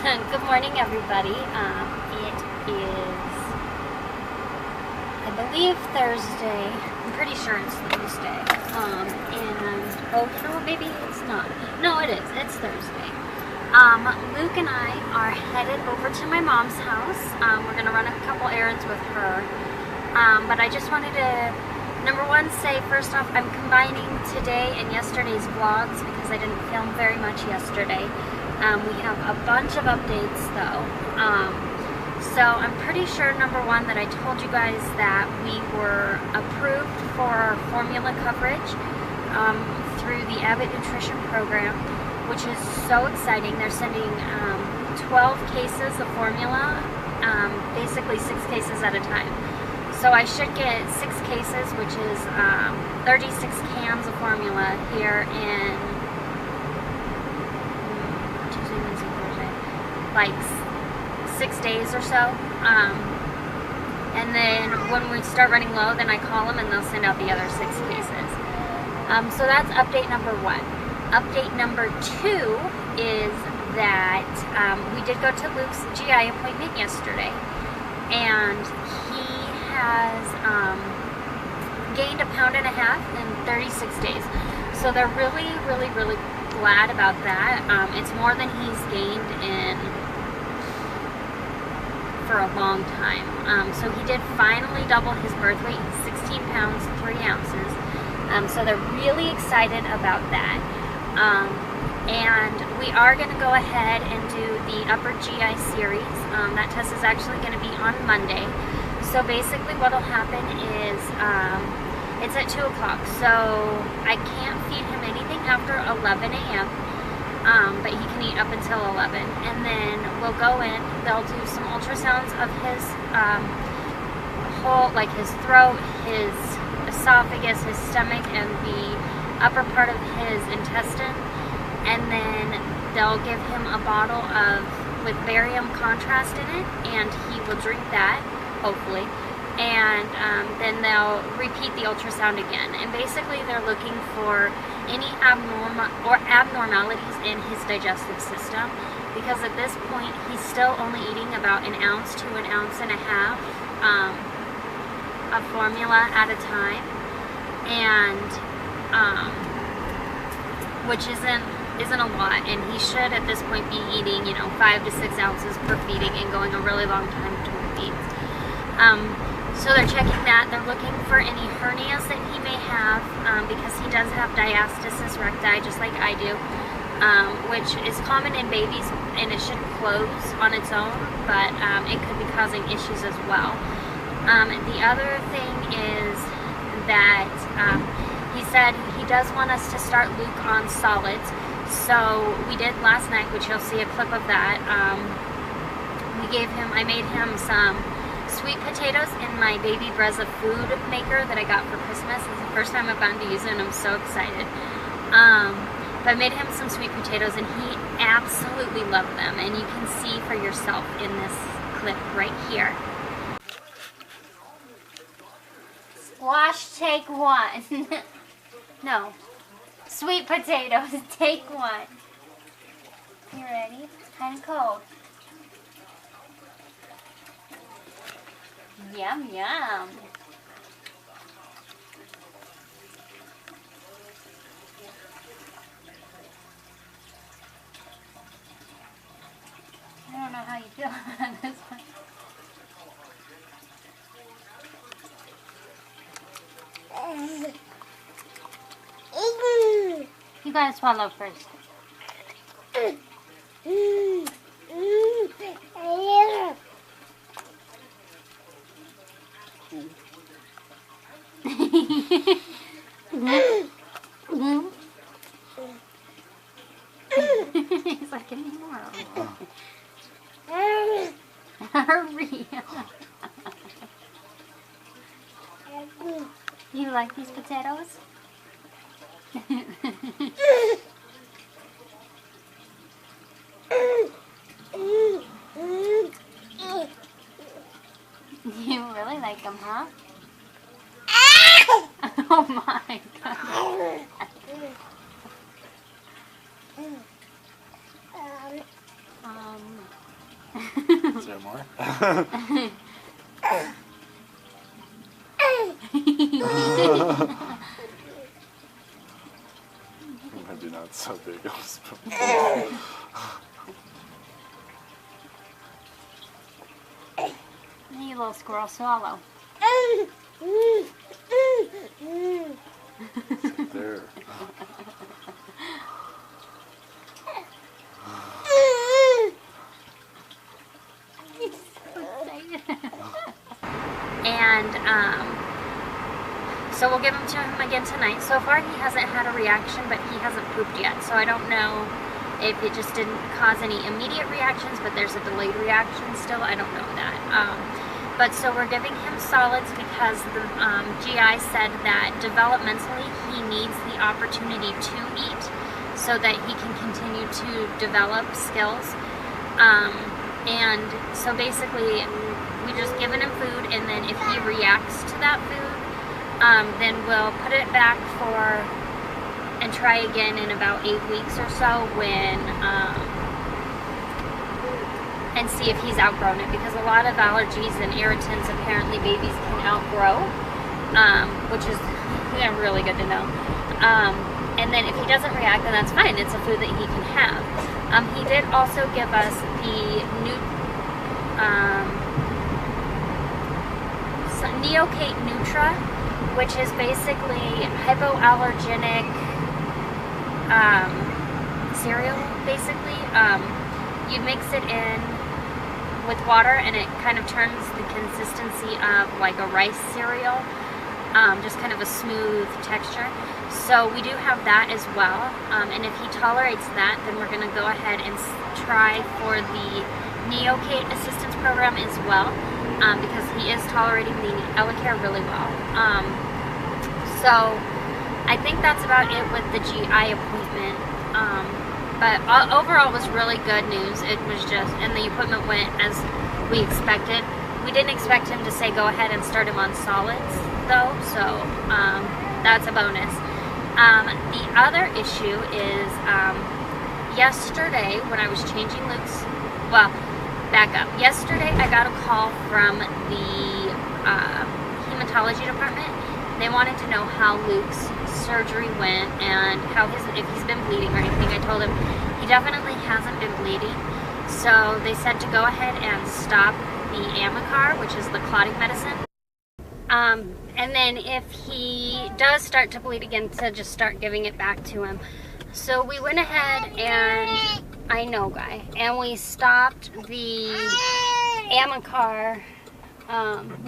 Good morning, everybody. It is, I believe, Thursday. I'm pretty sure it's Thursday. Oh, you know what? Maybe it's not. No, it is. It's Thursday. Luke and I are headed over to my mom's house. We're going to run a couple errands with her. But I just wanted to, number one, say first off, I'm combining today and yesterday's vlogs because I didn't film very much yesterday. We have a bunch of updates though. So I'm pretty sure, number one, that I told you guys that we were approved for formula coverage through the Abbott Nutrition Program, which is so exciting. They're sending 12 cases of formula, basically 6 cases at a time. So I should get 6 cases, which is 36 cans of formula here in like 6 days or so. And then when we start running low, then I call them and they'll send out the other 6 cases. So that's update number 1. Update number 2 is that we did go to Luke's GI appointment yesterday, and he has gained 1.5 pounds in 36 days. So they're really glad about that. It's more than he's gained for a long time. So he did finally double his birth weight, 16 pounds, 3 ounces. So they're really excited about that. And we are going to go ahead and do the upper GI series. That test is actually going to be on Monday. So basically what will happen is it's at 2 o'clock. So I can't feed him anything after 11 a.m. But he can eat up until 11, and then we'll go in. They'll do some ultrasounds of his whole, like his throat, his esophagus, his stomach, and the upper part of his intestine, and then they'll give him a bottle with barium contrast in it, and he will drink that, hopefully. And then they'll repeat the ultrasound again, and basically they're looking for any abnormalities in his digestive system, because at this point he's still only eating about 1 ounce to 1.5 ounces of formula at a time, and which isn't a lot, and he should at this point be eating 5 to 6 ounces per feeding and going a really long time between feeds. So they're checking that. They're looking for any hernias that he may have, because he does have diastasis recti, just like I do, which is common in babies, and it should close on its own, but it could be causing issues as well. The other thing is that he said he does want us to start Luke on solids. So we did last night, which you'll see a clip of that. I made him some sweet potatoes in my baby Brezza food maker that I got for Christmas. It's the first time I've gotten to use it, and I'm so excited. But I made him some sweet potatoes, and he absolutely loved them, and you can see for yourself in this clip right here. Squash, take 1. No. Sweet potatoes, take 1. You ready? It's kind of cold. Yum, yum. I don't know how you feel about this one. You gotta swallow first. He's like, give me more. Hurry. You like these potatoes? You really like them, huh? Oh my God. Is there more? Maybe not so big. You little squirrel, swallow. There. And so we'll give him to him again tonight. So far he hasn't had a reaction, but he hasn't pooped yet. So I don't know if it just didn't cause any immediate reactions, but there's a delayed reaction still. I don't know that. But so we're giving him solids because the GI said that developmentally he needs the opportunity to eat so that he can continue to develop skills. And so basically we just given him food, and then if he reacts to that food, then we'll put it back and try again in about 8 weeks or so when, and see if he's outgrown it, because a lot of allergies and irritants apparently babies can outgrow, which is really good to know. And then if he doesn't react, then that's fine. It's a food that he can have. He did also give us the Neocate Nutra, which is basically hypoallergenic cereal, basically. You mix it in with water and it kind of turns the consistency of like a rice cereal, just kind of a smooth texture. So we do have that as well, and if he tolerates that, then we're going to go ahead and try for the Neocate Assistance Program as well, because he is tolerating the Elecare really well. So I think that's about it with the GI appointment. But overall it was really good news. It was just, and the appointment went as we expected. We didn't expect him to say go ahead and start him on solids though, so that's a bonus. The other issue is yesterday when I was changing Luke's, well, back up. Yesterday I got a call from the hematology department. They wanted to know how Luke's surgery went and how if he's been bleeding or anything. I told him he definitely hasn't been bleeding. So they said to go ahead and stop the Elecare, which is the clotting medicine. And then if he does start to bleed again, to just start giving it back to him. So we went ahead and, I know, Guy, and we stopped the Elecare.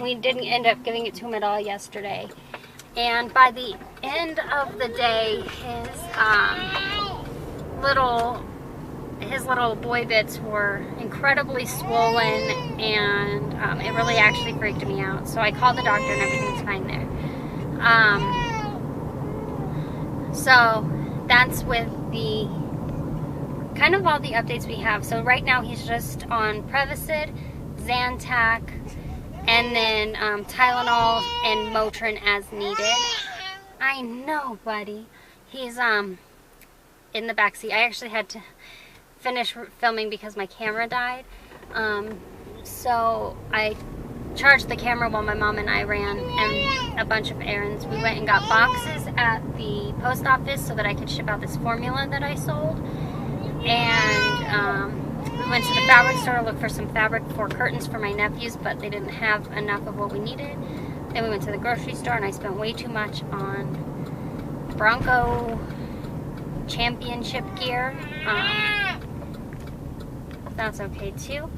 We didn't end up giving it to him at all yesterday. And by the end of the day, his little boy bits were incredibly swollen, and it really actually freaked me out. So I called the doctor and everything's fine there. So that's with the kind of all the updates we have. So right now he's just on Prevacid, Zantac, and then Tylenol and Motrin as needed. I know, buddy. He's in the backseat. I actually had to finish filming because my camera died. So I charged the camera while my mom and I ran a bunch of errands. We went and got boxes at the post office so that I could ship out this formula that I sold. And we went to the fabric store to look for some fabric for curtains for my nephews, but they didn't have enough of what we needed. Then we went to the grocery store and I spent way too much on Bronco championship gear. That's okay too.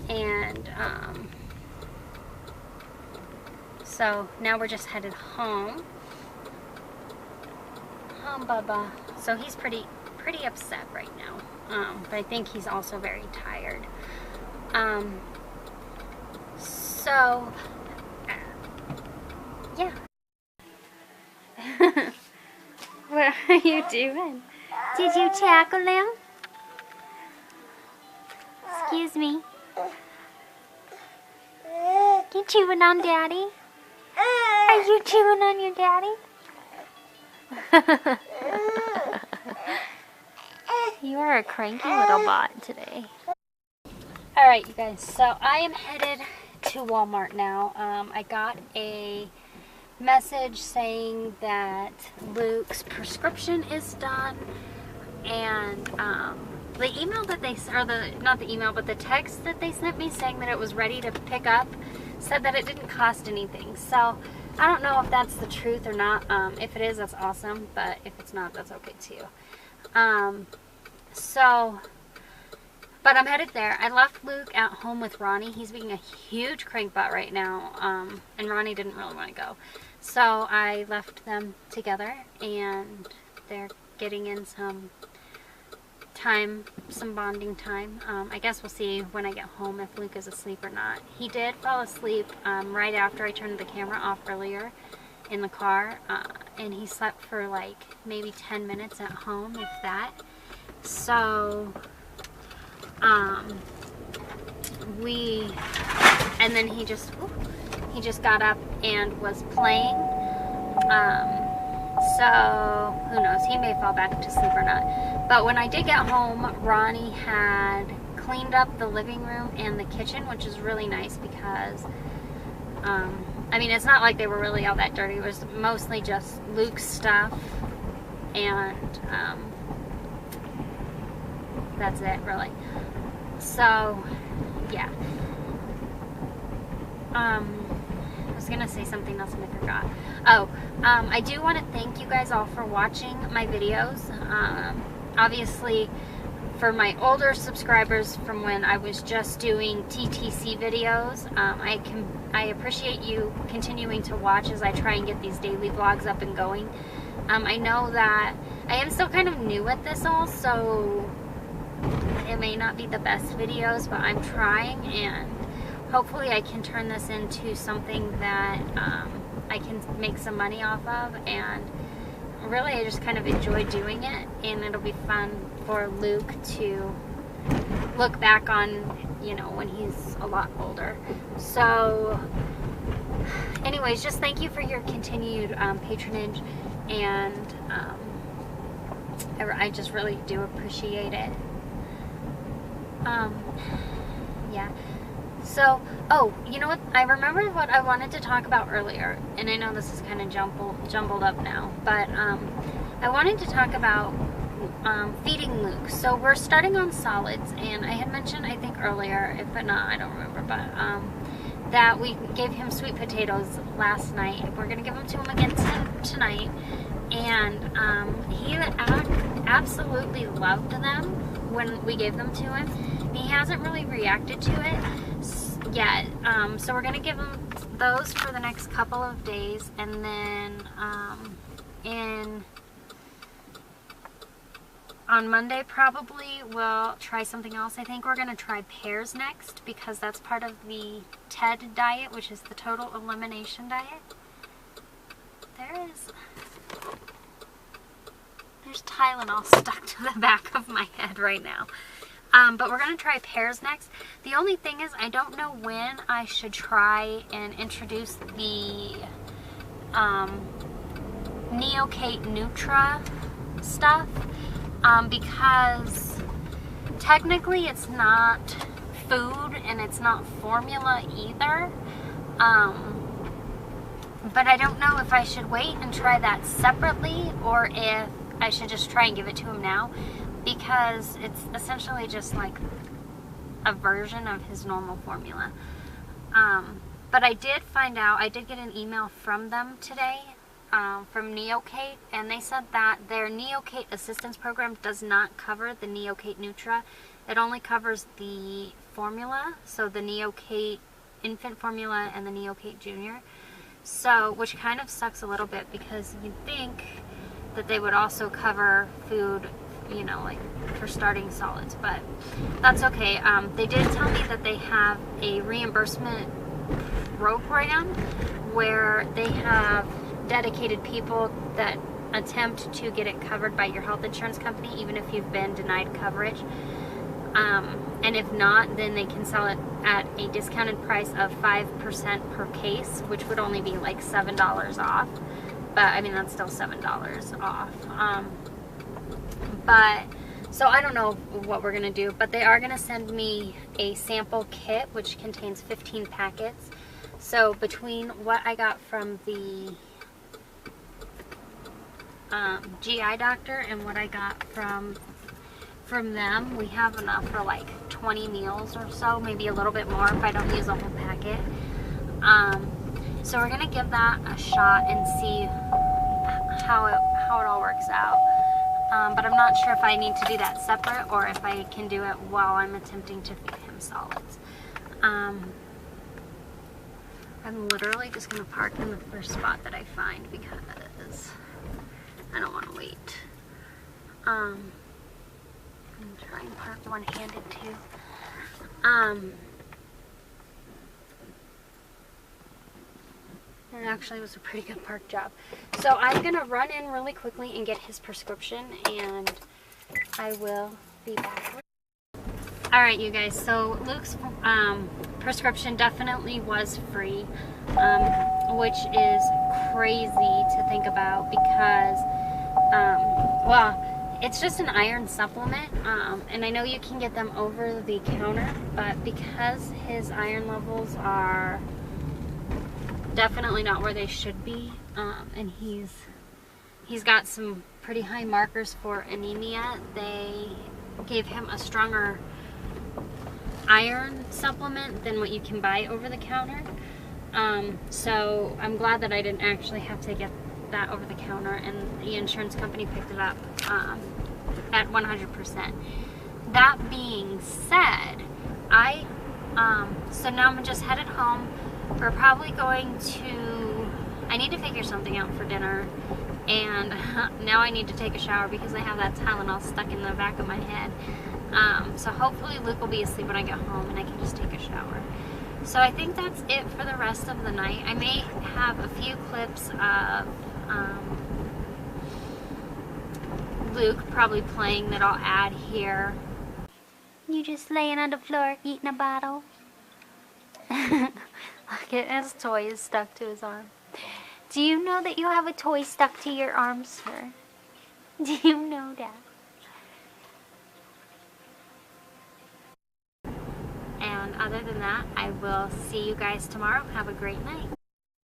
And so now we're just headed home. Home, Bubba. So he's pretty upset right now. But I think he's also very tired. So yeah. What are you doing? Did you tackle him? Excuse me. You chewing on Daddy? Are you chewing on your daddy? You are a cranky little bot today. Alright, you guys, so I am headed to Walmart now. I got a message saying that Luke's prescription is done, and the email that they, or not the email, but the text that they sent me saying that it was ready to pick up said that it didn't cost anything. So I don't know if that's the truth or not. If it is, that's awesome, but if it's not, that's okay too. But I'm headed there. I left Luke at home with Ronnie. He's being a huge crankbutt right now, and Ronnie didn't really want to go. So I left them together, and they're getting in some time, some bonding time. I guess we'll see when I get home if Luke is asleep or not. He did fall asleep right after I turned the camera off earlier in the car, and he slept for like maybe 10 minutes at home, if that. So and then he just got up and was playing. So who knows, he may fall back to sleep or not. But when I did get home, Ronnie had cleaned up the living room and the kitchen, which is really nice because I mean, it's not like they were really all that dirty. It was mostly just Luke's stuff, and that's it really. So yeah, I was gonna say something else and I forgot. Oh, I do want to thank you guys all for watching my videos. Obviously, for my older subscribers from when I was just doing TTC videos, I appreciate you continuing to watch as I try and get these daily vlogs up and going. I know that I am still kind of new at this all, so it may not be the best videos, but I'm trying, and hopefully I can turn this into something that I can make some money off of, and really I just kind of enjoy doing it, and it'll be fun for Luke to look back on, you know, when he's a lot older. So anyways, just thank you for your continued patronage, and I just really do appreciate it. Yeah. So, oh, you know what? I remembered what I wanted to talk about earlier, and I know this is kind of jumbled up now, but I wanted to talk about feeding Luke. So we're starting on solids, and I had mentioned, I think earlier, if not, I don't remember, but that we gave him sweet potatoes last night. We're gonna give them to him again tonight, and he absolutely loved them when we gave them to him. He hasn't really reacted to it yet, so we're gonna give him those for the next couple of days, and then on Monday probably we'll try something else. I think we're gonna try pears next, because that's part of the TED diet, which is the total elimination diet. There's Tylenol stuck to the back of my head right now. But we're going to try pears next. The only thing is, I don't know when I should try and introduce the Neocate Nutra stuff, because technically it's not food and it's not formula either. But I don't know if I should wait and try that separately, or if I should just try and give it to him now, because it's essentially just like a version of his normal formula. But I did find out, I did get an email from them today, from Neocate, and they said that their Neocate Assistance Program does not cover the Neocate Nutra. It only covers the formula, so the Neocate Infant Formula and the Neocate Junior. So, which kind of sucks a little bit, because you'd think that they would also cover food, you know, like for starting solids, but that's okay. They did tell me that they have a reimbursement program where they have dedicated people that attempt to get it covered by your health insurance company, even if you've been denied coverage. And if not, then they can sell it at a discounted price of 5% per case, which would only be like $7 off. But I mean, that's still $7 off. But So I don't know what we're gonna do, but they are gonna send me a sample kit which contains 15 packets. So between what I got from the GI doctor and what I got from them, we have enough for like 20 meals or so, maybe a little bit more if I don't use a whole packet. So we're gonna give that a shot and see how it all works out. But I'm not sure if I need to do that separate or if I can do it while I'm attempting to feed him solids. I'm literally just gonna park in the first spot that I find because I don't want to wait. I'm gonna try and park one-handed too. It actually was a pretty good park job. So I'm gonna run in really quickly and get his prescription, and I will be back. Alright, you guys, so Luke's prescription definitely was free, which is crazy to think about because, well, it's just an iron supplement, and I know you can get them over the counter, but because his iron levels are definitely not where they should be, and he's got some pretty high markers for anemia, they gave him a stronger iron supplement than what you can buy over the counter. So I'm glad that I didn't actually have to get that over the counter, and the insurance company picked it up at 100%. That being said, so now I'm just headed home. We're probably going to, I need to figure something out for dinner, and now I need to take a shower because I have that Tylenol stuck in the back of my head. So hopefully Luke will be asleep when I get home and I can just take a shower. So I think that's it for the rest of the night. I may have a few clips of Luke probably playing that I'll add here. You just laying on the floor eating a bottle. Look at his toy is stuck to his arm. Do you know that you have a toy stuck to your arm, sir? Do you know that? And other than that, I will see you guys tomorrow. Have a great night.